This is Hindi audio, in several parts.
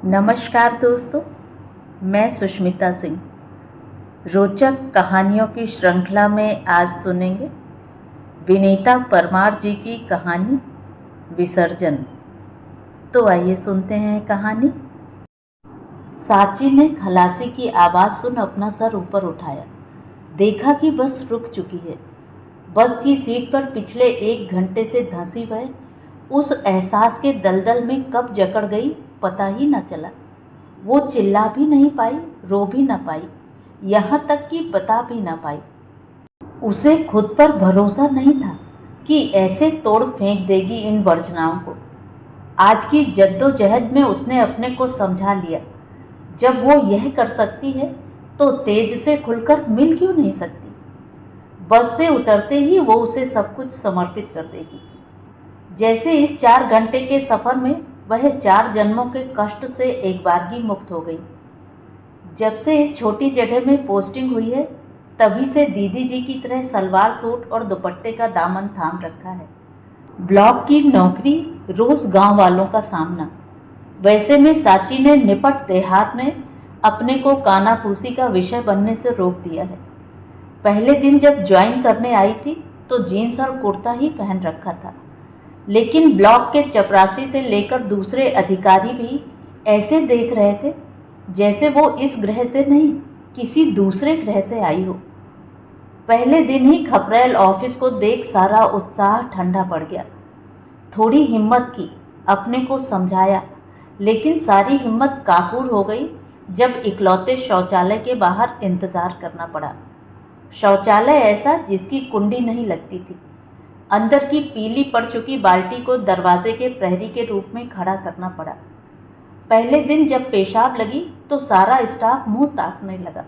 नमस्कार दोस्तों, मैं सुष्मिता सिंह। रोचक कहानियों की श्रृंखला में आज सुनेंगे विनीता परमार जी की कहानी विसर्जन। तो आइए सुनते हैं कहानी। साची ने खलासी की आवाज़ सुन अपना सर ऊपर उठाया। देखा कि बस रुक चुकी है। बस की सीट पर पिछले 1 घंटे से धंसी वह उस एहसास के दलदल में कब जकड़ गई पता ही न चला। वो चिल्ला भी नहीं पाई, रो भी न पाई, यहाँ तक कि बता भी न पाई। उसे खुद पर भरोसा नहीं था कि ऐसे तोड़ फेंक देगी इन वर्जनाओं को। आज की जद्दोजहद में उसने अपने को समझा लिया, जब वो यह कर सकती है तो तेज से खुलकर मिल क्यों नहीं सकती। बस से उतरते ही वो उसे सब कुछ समर्पित कर देगी। जैसे इस 4 घंटे के सफ़र में वह 4 जन्मों के कष्ट से एक बारगी मुक्त हो गई। जब से इस छोटी जगह में पोस्टिंग हुई है, तभी से दीदी जी की तरह सलवार सूट और दुपट्टे का दामन थाम रखा है। ब्लॉक की नौकरी, रोज गांव वालों का सामना। वैसे में साची ने निपट देहात में अपने को कानाफूसी का विषय बनने से रोक दिया है। पहले दिन जब ज्वाइन करने आई थी तो जीन्स और कुर्ता ही पहन रखा था, लेकिन ब्लॉक के चपरासी से लेकर दूसरे अधिकारी भी ऐसे देख रहे थे जैसे वो इस ग्रह से नहीं किसी दूसरे ग्रह से आई हो। पहले दिन ही खपरेल ऑफिस को देख सारा उत्साह ठंडा पड़ गया। थोड़ी हिम्मत की, अपने को समझाया, लेकिन सारी हिम्मत काफूर हो गई जब इकलौते शौचालय के बाहर इंतज़ार करना पड़ा। शौचालय ऐसा जिसकी कुंडी नहीं लगती थी। अंदर की पीली पड़ चुकी बाल्टी को दरवाजे के प्रहरी के रूप में खड़ा करना पड़ा। पहले दिन जब पेशाब लगी तो सारा स्टाफ मुंह ताकने लगा।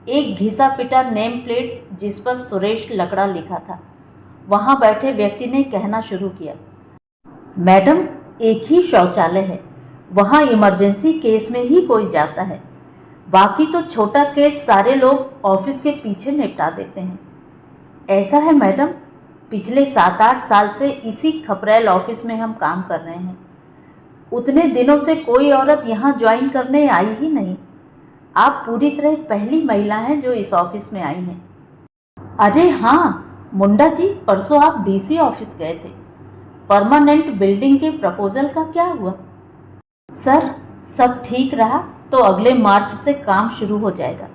एक घिसा पिटा नेम प्लेट जिस पर सुरेश लकड़ा लिखा था, वहां बैठे व्यक्ति ने कहना शुरू किया, मैडम, एक ही शौचालय है, वहां इमरजेंसी केस में ही कोई जाता है, बाकी तो छोटा केस सारे लोग ऑफिस के पीछे निपटा देते हैं। ऐसा है मैडम, पिछले 7-8 साल से इसी खपरेल ऑफिस में हम काम कर रहे हैं। उतने दिनों से कोई औरत यहाँ ज्वाइन करने आई ही नहीं। आप पूरी तरह पहली महिला हैं जो इस ऑफिस में आई हैं। अरे हाँ मुंडा जी, परसों आप डीसी ऑफिस गए थे। परमानेंट बिल्डिंग के प्रपोजल का क्या हुआ? सर, सब ठीक रहा तो अगले मार्च से काम शुरू हो जाएगा।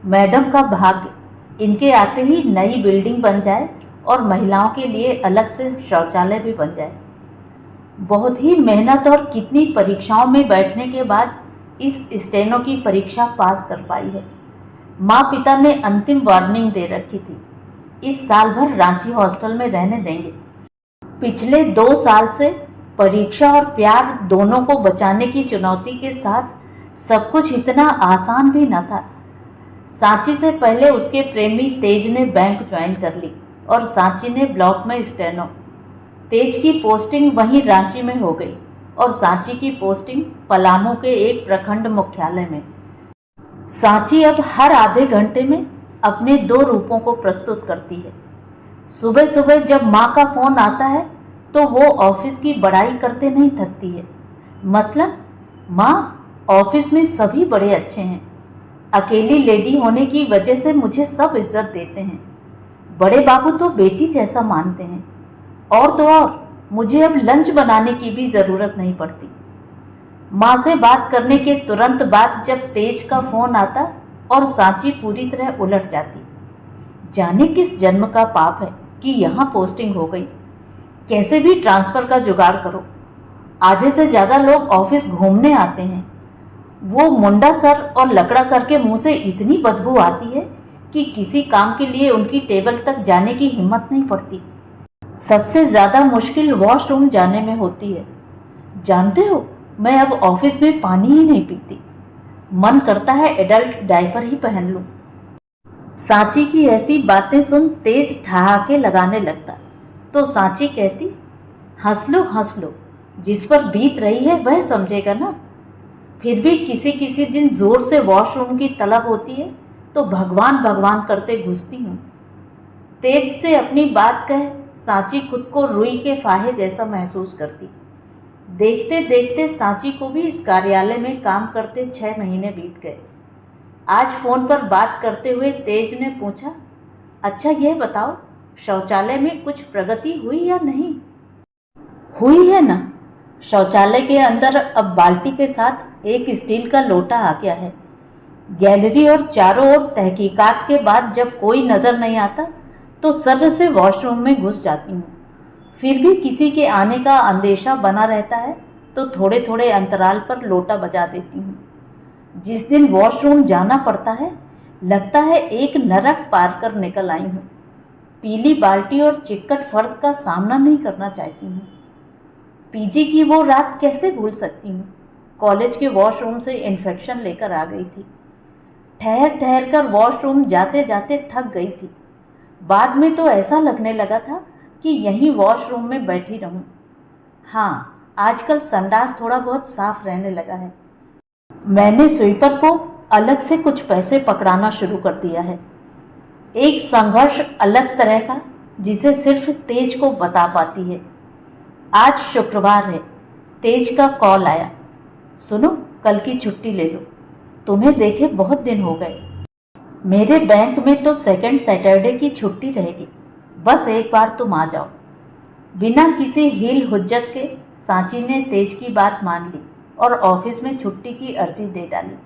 मैडम का भाग्य, इनके आते ही नई बिल्डिंग बन जाए और महिलाओं के लिए अलग से शौचालय भी बन जाए। बहुत ही मेहनत और कितनी परीक्षाओं में बैठने के बाद इस स्टेनो की परीक्षा पास कर पाई है। माँ पिता ने अंतिम वार्निंग दे रखी थी, इस साल भर रांची हॉस्टल में रहने देंगे। पिछले 2 साल से परीक्षा और प्यार दोनों को बचाने की चुनौती के साथ सब कुछ इतना आसान भी न था। सांची से पहले उसके प्रेमी तेज ने बैंक ज्वाइन कर ली और सांची ने ब्लॉक में स्टेनो। तेज की पोस्टिंग वहीं रांची में हो गई और सांची की पोस्टिंग पलामू के एक प्रखंड मुख्यालय में। सांची अब हर आधे घंटे में अपने 2 रूपों को प्रस्तुत करती है। सुबह सुबह जब माँ का फ़ोन आता है तो वो ऑफिस की बड़ाई करते नहीं थकती है। मसलन, माँ, ऑफिस में सभी बड़े अच्छे हैं, अकेली लेडी होने की वजह से मुझे सब इज्जत देते हैं, बड़े बाबू तो बेटी जैसा मानते हैं, और तो और मुझे अब लंच बनाने की भी ज़रूरत नहीं पड़ती। माँ से बात करने के तुरंत बाद जब तेज का फ़ोन आता और सांची पूरी तरह उलट जाती। जाने किस जन्म का पाप है कि यहाँ पोस्टिंग हो गई, कैसे भी ट्रांसफ़र का जुगाड़ करो। आधे से ज़्यादा लोग ऑफिस घूमने आते हैं। वो मुंडा सर और लकड़ा सर के मुंह से इतनी बदबू आती है कि किसी काम के लिए उनकी टेबल तक जाने की हिम्मत नहीं पड़ती। सबसे ज़्यादा मुश्किल वॉशरूम जाने में होती है। जानते हो, मैं अब ऑफिस में पानी ही नहीं पीती। मन करता है एडल्ट डायपर ही पहन लूं। सांची की ऐसी बातें सुन तेज ठहाके लगाने लगता तो सांची कहती, हंस लो, जिस पर बीत रही है वह समझेगा ना। फिर भी किसी किसी दिन ज़ोर से वॉशरूम की तलब होती है तो भगवान भगवान करते घुसती हूँ। तेज से अपनी बात कह सांची खुद को रुई के फाहे जैसा महसूस करती। देखते देखते सांची को भी इस कार्यालय में काम करते 6 महीने बीत गए। आज फ़ोन पर बात करते हुए तेज ने पूछा, अच्छा यह बताओ, शौचालय में कुछ प्रगति हुई या नहीं? हुई है ना। शौचालय के अंदर अब बाल्टी के साथ एक स्टील का लोटा आ गया है। गैलरी और चारों ओर तहकीकात के बाद जब कोई नज़र नहीं आता तो सर्र से वॉशरूम में घुस जाती हूँ। फिर भी किसी के आने का अंदेशा बना रहता है तो थोड़े थोड़े अंतराल पर लोटा बजा देती हूँ। जिस दिन वॉशरूम जाना पड़ता है लगता है एक नरक पार कर निकल आई हूँ। पीली बाल्टी और चिक्कट फर्श का सामना नहीं करना चाहती हूँ। पीजी की वो रात कैसे भूल सकती हूँ। कॉलेज के वॉशरूम से इन्फेक्शन लेकर आ गई थी। ठहर ठहर कर वॉशरूम जाते जाते थक गई थी। बाद में तो ऐसा लगने लगा था कि यहीं वॉशरूम में बैठी रहूं। हाँ, आजकल संडास थोड़ा बहुत साफ रहने लगा है। मैंने स्वीपर को अलग से कुछ पैसे पकड़ाना शुरू कर दिया है। एक संघर्ष अलग तरह का जिसे सिर्फ तेज को बता पाती है। आज शुक्रवार है। तेज का कॉल आया, सुनो कल की छुट्टी ले लो, तुम्हें देखे बहुत दिन हो गए। मेरे बैंक में तो सेकंड सैटरडे की छुट्टी रहेगी, बस एक बार तुम आ जाओ। बिना किसी हील हुज्जत के सांची ने तेज की बात मान ली और ऑफिस में छुट्टी की अर्जी दे डाली।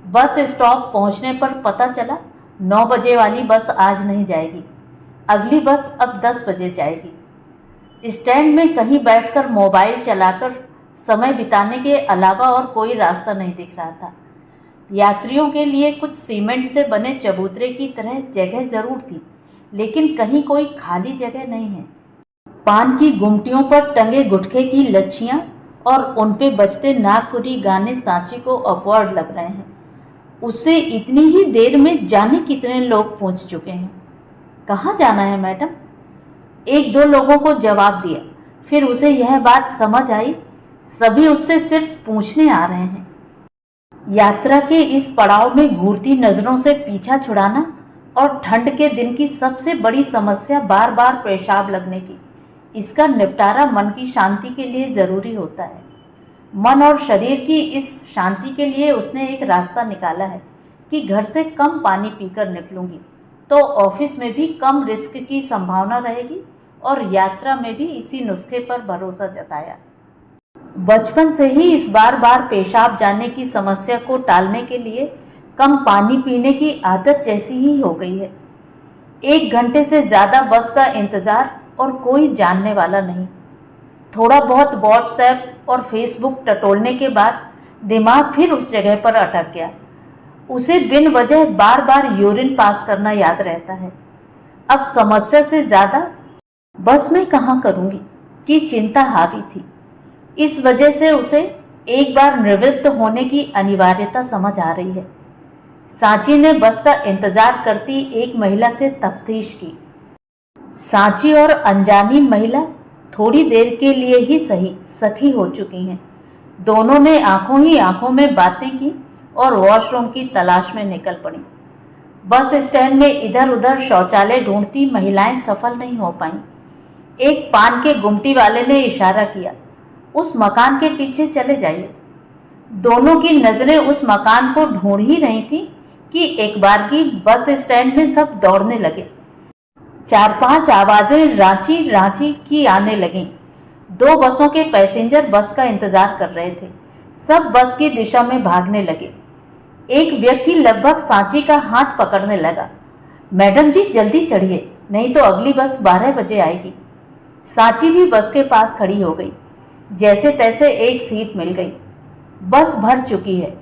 बस स्टॉप पहुंचने पर पता चला 9 बजे वाली बस आज नहीं जाएगी, अगली बस अब 10 बजे जाएगी। स्टैंड में कहीं बैठकर मोबाइल चलाकर समय बिताने के अलावा और कोई रास्ता नहीं दिख रहा था। यात्रियों के लिए कुछ सीमेंट से बने चबूतरे की तरह जगह जरूर थी, लेकिन कहीं कोई खाली जगह नहीं है। पान की गुमटियों पर टंगे गुटखे की लच्छियाँ और उन पे बजते नागपुरी गाने सांची को अपवर्ड लग रहे हैं। उससे इतनी ही देर में जाने कितने लोग पहुँच चुके हैं। कहाँ जाना है मैडम? एक दो लोगों को जवाब दिया, फिर उसे यह बात समझ आई सभी उससे सिर्फ पूछने आ रहे हैं। यात्रा के इस पड़ाव में घूरती नज़रों से पीछा छुड़ाना और ठंड के दिन की सबसे बड़ी समस्या बार बार पेशाब लगने की, इसका निपटारा मन की शांति के लिए ज़रूरी होता है। मन और शरीर की इस शांति के लिए उसने एक रास्ता निकाला है कि घर से कम पानी पीकर निकलूंगी तो ऑफिस में भी कम रिस्क की संभावना रहेगी, और यात्रा में भी इसी नुस्खे पर भरोसा जताया। बचपन से ही इस बार बार पेशाब जाने की समस्या को टालने के लिए कम पानी पीने की आदत जैसी ही हो गई है। 1 घंटे से ज़्यादा बस का इंतज़ार और कोई जानने वाला नहीं। थोड़ा बहुत व्हाट्सएप और फेसबुक टटोलने के बाद दिमाग फिर उस जगह पर अटक गया। उसे बिन वजह बार बार यूरिन पास करना याद रहता है। अब समस्या से ज़्यादा बस में कहाँ करूँगी की चिंता हावी थी। इस वजह से उसे एक बार निवृत्त होने की अनिवार्यता समझ आ रही है। सांची ने बस का इंतजार करती एक महिला से तफ्तीश की। सांची और अनजानी महिला थोड़ी देर के लिए ही सही सखी हो चुकी हैं। दोनों ने आंखों ही आंखों में बातें की और वॉशरूम की तलाश में निकल पड़ी। बस स्टैंड में इधर उधर शौचालय ढूंढती महिलाएं सफल नहीं हो पाईं। एक पान के गुमटी वाले ने इशारा किया, उस मकान के पीछे चले जाइए। दोनों की नजरें उस मकान को ढूंढ ही रही थी कि एक बार की बस स्टैंड में सब दौड़ने लगे। 4-5 आवाजें रांची रांची की आने लगीं। 2 बसों के पैसेंजर बस का इंतजार कर रहे थे। सब बस की दिशा में भागने लगे। एक व्यक्ति लगभग सांची का हाथ पकड़ने लगा, मैडम जी जल्दी चढ़िए, नहीं तो अगली बस 12 बजे आएगी। सांची भी बस के पास खड़ी हो गई। जैसे तैसे एक सीट मिल गई। बस भर चुकी है,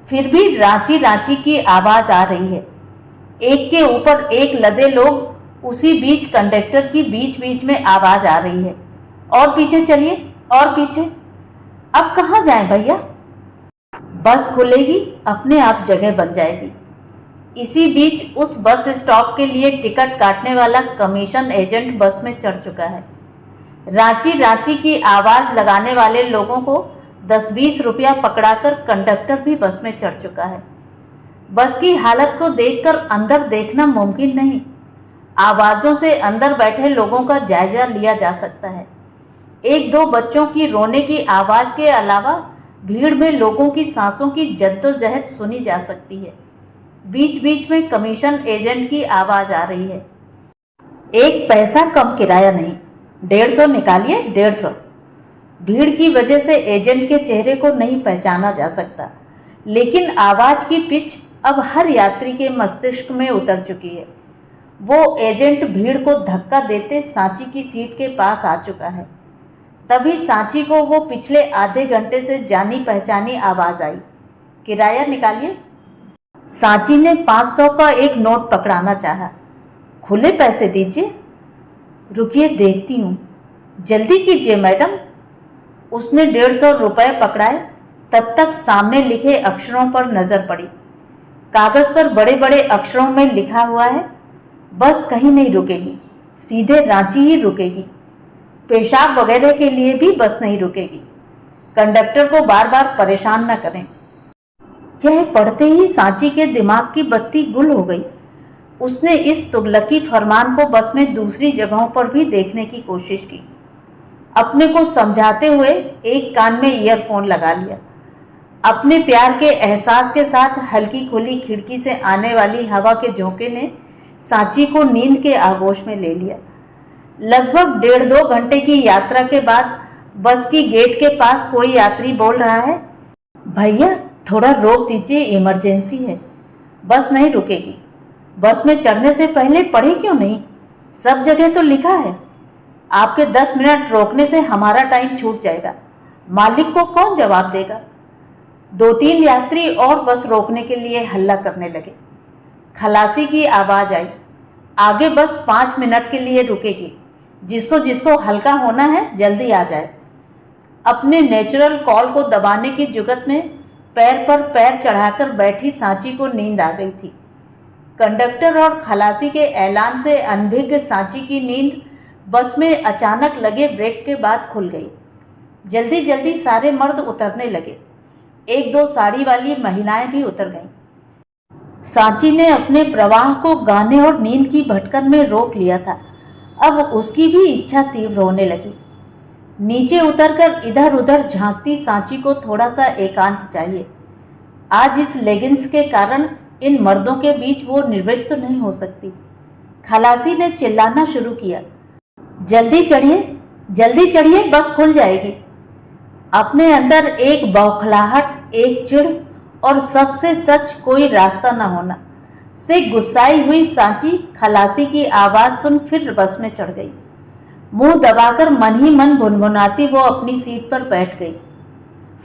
फिर भी रांची रांची की आवाज़ आ रही है। एक के ऊपर एक लदे लोग, उसी बीच कंडक्टर की बीच बीच में आवाज़ आ रही है, और पीछे चलिए, और पीछे। अब कहाँ जाएं भैया? बस खुलेगी, अपने आप जगह बन जाएगी। इसी बीच उस बस स्टॉप के लिए टिकट काटने वाला कमीशन एजेंट बस में चढ़ चुका है। रांची रांची की आवाज़ लगाने वाले लोगों को 10-20 रुपया पकड़ाकर कंडक्टर भी बस में चढ़ चुका है। बस की हालत को देखकर अंदर देखना मुमकिन नहीं। आवाज़ों से अंदर बैठे लोगों का जायजा लिया जा सकता है। एक दो बच्चों की रोने की आवाज़ के अलावा भीड़ में लोगों की सांसों की जद्दोजहद सुनी जा सकती है। बीच बीच में कमीशन एजेंट की आवाज़ आ रही है, 1 पैसा कम किराया नहीं, 150 निकालिए, 150। भीड़ की वजह से एजेंट के चेहरे को नहीं पहचाना जा सकता, लेकिन आवाज़ की पिच अब हर यात्री के मस्तिष्क में उतर चुकी है। वो एजेंट भीड़ को धक्का देते सांची की सीट के पास आ चुका है। तभी सांची को वो पिछले आधे घंटे से जानी पहचानी आवाज़ आई, किराया निकालिए। सांची ने 500 का एक नोट पकड़ाना चाहा। खुले पैसे दीजिए। रुकिए, देखती हूँ। जल्दी कीजिए मैडम। उसने 150 रुपये पकड़ाए। तब तक सामने लिखे अक्षरों पर नजर पड़ी। कागज पर बड़े बड़े अक्षरों में लिखा हुआ है, बस कहीं नहीं रुकेगी, सीधे रांची ही रुकेगी। पेशाब वगैरह के लिए भी बस नहीं रुकेगी। कंडक्टर को बार बार परेशान न करें। यह पढ़ते ही सांची के दिमाग की बत्ती गुल हो गई। उसने इस तुगलकी फरमान को बस में दूसरी जगहों पर भी देखने की कोशिश की। अपने को समझाते हुए एक कान में ईयरफोन लगा लिया। अपने प्यार के एहसास के साथ हल्की खुली खिड़की से आने वाली हवा के झोंके ने सांची को नींद के आगोश में ले लिया। लगभग 1.5-2 घंटे की यात्रा के बाद बस की गेट के पास कोई यात्री बोल रहा है, भैया थोड़ा रोक दीजिए, इमरजेंसी है। बस नहीं रुकेगी। बस में चढ़ने से पहले पढ़े क्यों नहीं? सब जगह तो लिखा है। आपके 10 मिनट रोकने से हमारा टाइम छूट जाएगा। मालिक को कौन जवाब देगा? 2-3 यात्री और बस रोकने के लिए हल्ला करने लगे। खलासी की आवाज़ आई, आगे बस 5 मिनट के लिए रुकेगी। जिसको जिसको हल्का होना है जल्दी आ जाए। अपने नेचुरल कॉल को दबाने की जुगत में पैर पर पैर चढ़ाकर बैठी सांची को नींद आ गई थी। कंडक्टर और खलासी के ऐलान से अनभिज्ञ सांची की नींद बस में अचानक लगे ब्रेक के बाद खुल गई। जल्दी जल्दी सारे मर्द उतरने लगे। 1-2 साड़ी वाली महिलाएं भी उतर गईं। सांची ने अपने प्रवाह को गाने और नींद की भटकन में रोक लिया था। अब उसकी भी इच्छा तीव्र होने लगी। नीचे उतरकर इधर उधर झांकती सांची को थोड़ा सा एकांत चाहिए। आज इस लेगिंग्स के कारण इन मर्दों के बीच वो निवृत्त नहीं हो सकती। खलासी ने चिल्लाना शुरू किया, जल्दी चढ़िए, बस खुल जाएगी। अपने अंदर एक बौखलाहट, एक चिढ़ और सबसे सच कोई रास्ता न होना से गुस्साई हुई सांची खलासी की आवाज़ सुन फिर बस में चढ़ गई। मुंह दबाकर मन ही मन भुनभुनाती वो अपनी सीट पर बैठ गई।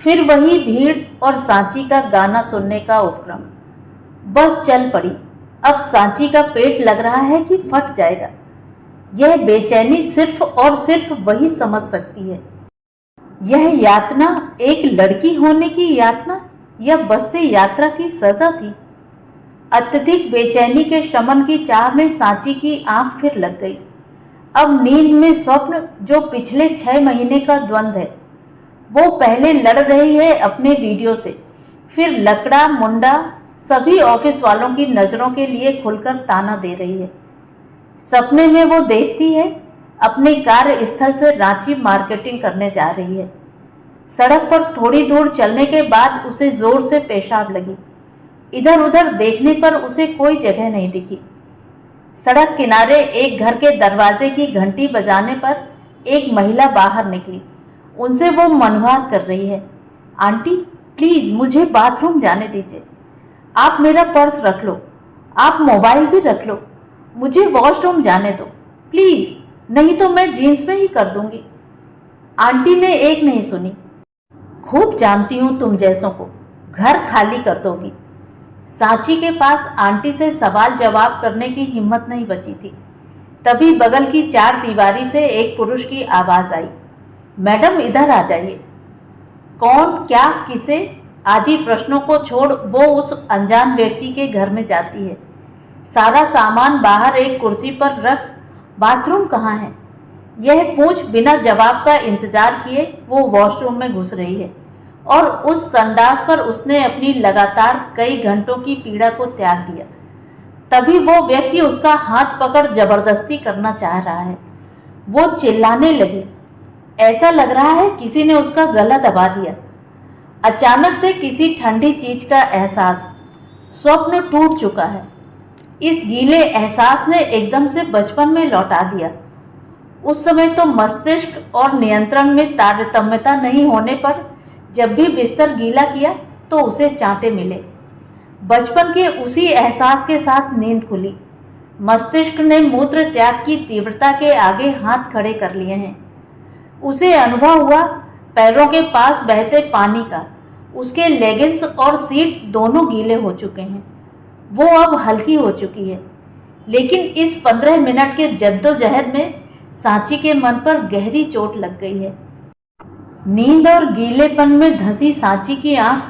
फिर वही भीड़ और सांची का गाना सुनने का उपक्रम। बस चल पड़ी। अब सांची का पेट लग रहा है कि फट जाएगा। यह बेचैनी सिर्फ और सिर्फ वही समझ सकती है। यह यातना एक लड़की होने की यातना या बस से यात्रा की सजा थी। अत्यधिक बेचैनी के शमन की चाह में सांची की आंख फिर लग गई। अब नींद में स्वप्न जो पिछले 6 महीने का द्वंद्व है, वो पहले लड़ रही है अपने वीडियो से, फिर लकड़ा मुंडा सभी ऑफिस वालों की नज़रों के लिए खुलकर ताना दे रही है। सपने में वो देखती है अपने कार्यस्थल से रांची मार्केटिंग करने जा रही है। सड़क पर थोड़ी दूर चलने के बाद उसे जोर से पेशाब लगी। इधर उधर देखने पर उसे कोई जगह नहीं दिखी। सड़क किनारे एक घर के दरवाजे की घंटी बजाने पर एक महिला बाहर निकली। उनसे वो मनवार कर रही है, आंटी प्लीज़ मुझे बाथरूम जाने दीजिए। आप मेरा पर्स रख लो, आप मोबाइल भी रख लो, मुझे वॉशरूम जाने दो प्लीज़, नहीं तो मैं जीन्स में ही कर दूंगी। आंटी ने एक नहीं सुनी। खूब जानती हूँ तुम जैसों को, घर खाली कर दोगी। सांची के पास आंटी से सवाल जवाब करने की हिम्मत नहीं बची थी। तभी बगल की 4 दीवारी से एक पुरुष की आवाज़ आई, मैडम इधर आ जाइए। कौन, क्या, किसे आदि प्रश्नों को छोड़ वो उस अनजान व्यक्ति के घर में जाती है। सारा सामान बाहर एक कुर्सी पर रख, बाथरूम कहाँ है? यह पूछ बिना जवाब का इंतजार किए वो वॉशरूम में घुस रही है और उस संडास पर उसने अपनी लगातार कई घंटों की पीड़ा को त्याग दिया। तभी वो व्यक्ति उसका हाथ पकड़ जबरदस्ती करना चाह रहा है। वो चिल्लाने लगी, ऐसा लग रहा है किसी ने उसका गला दबा दिया। अचानक से किसी ठंडी चीज का एहसास। स्वप्न टूट चुका है। इस गीले एहसास ने एकदम से बचपन में लौटा दिया। उस समय तो मस्तिष्क और नियंत्रण में तारतम्यता नहीं होने पर जब भी बिस्तर गीला किया तो उसे चांटे मिले। बचपन के उसी एहसास के साथ नींद खुली। मस्तिष्क ने मूत्र त्याग की तीव्रता के आगे हाथ खड़े कर लिए हैं। उसे अनुभव हुआ पैरों के पास बहते पानी का। उसके लेगिंग्स और सीट दोनों गीले हो चुके हैं। वो अब हल्की हो चुकी है। लेकिन इस 15 मिनट के जद्दोजहद में सांची के मन पर गहरी चोट लग गई है। नींद और गीलेपन में धंसी सांची की आंख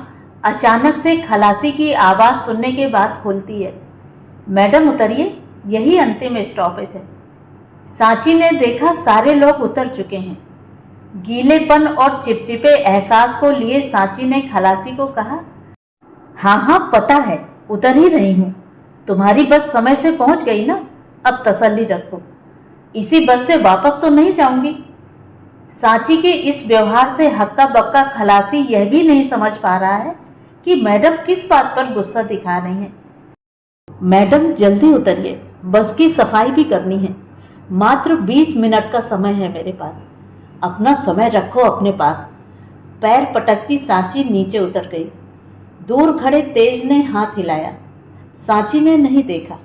अचानक से खलासी की आवाज़ सुनने के बाद खुलती है। मैडम उतरिए, यही अंतिम स्टॉपेज है। सांची ने देखा सारे लोग उतर चुके हैं। गीलेपन और चिपचिपे एहसास को लिए सांची ने खलासी को कहा, हाँ हाँ पता है, उतर ही रही हूँ। तुम्हारी बस समय से पहुँच गई ना, अब तसल्ली रखो। इसी बस से वापस तो नहीं जाऊंगी। सांची के इस व्यवहार से हक्का बक्का खलासी यह भी नहीं समझ पा रहा है कि मैडम किस बात पर गुस्सा दिखा रही हैं। मैडम जल्दी उतरिए, बस की सफाई भी करनी है। मात्र 20 मिनट का समय है मेरे पास। अपना समय रखो अपने पास। पैर पटकती सांची नीचे उतर गई। दूर खड़े तेज ने हाथ हिलाया। सांची ने नहीं देखा।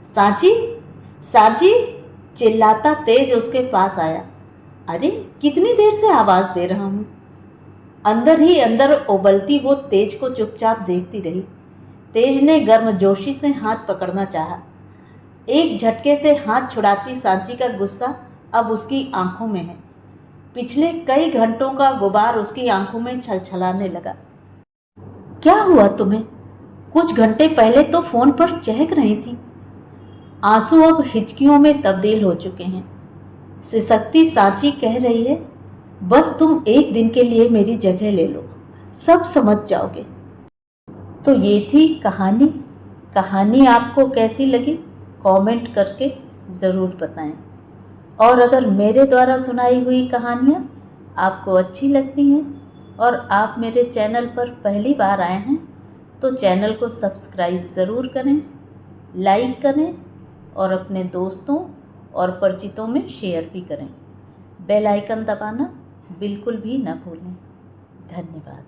सांची, सांची, चिल्लाता तेज उसके पास आया। अरे कितनी देर से आवाज़ दे रहा हूँ। अंदर ही अंदर उबलती वो तेज को चुपचाप देखती रही। तेज ने गर्मजोशी से हाथ पकड़ना चाहा। एक झटके से हाथ छुड़ाती सांची का गुस्सा अब उसकी आंखों में है। पिछले कई घंटों का गुबार उसकी आंखों में छलछलाने लगा। क्या हुआ तुम्हें? कुछ घंटे पहले तो फोन पर चहक रही थी। आंसू अब हिचकियों में तब्दील हो चुके हैं। सिसकती सांची कह रही है, बस तुम एक दिन के लिए मेरी जगह ले लो, सब समझ जाओगे। तो ये थी कहानी। कहानी आपको कैसी लगी कमेंट करके ज़रूर बताएं। और अगर मेरे द्वारा सुनाई हुई कहानियाँ आपको अच्छी लगती हैं और आप मेरे चैनल पर पहली बार आए हैं तो चैनल को सब्सक्राइब ज़रूर करें, लाइक करें और अपने दोस्तों और परिचितों में शेयर भी करें। बेल आइकन दबाना बिल्कुल भी ना भूलें। धन्यवाद।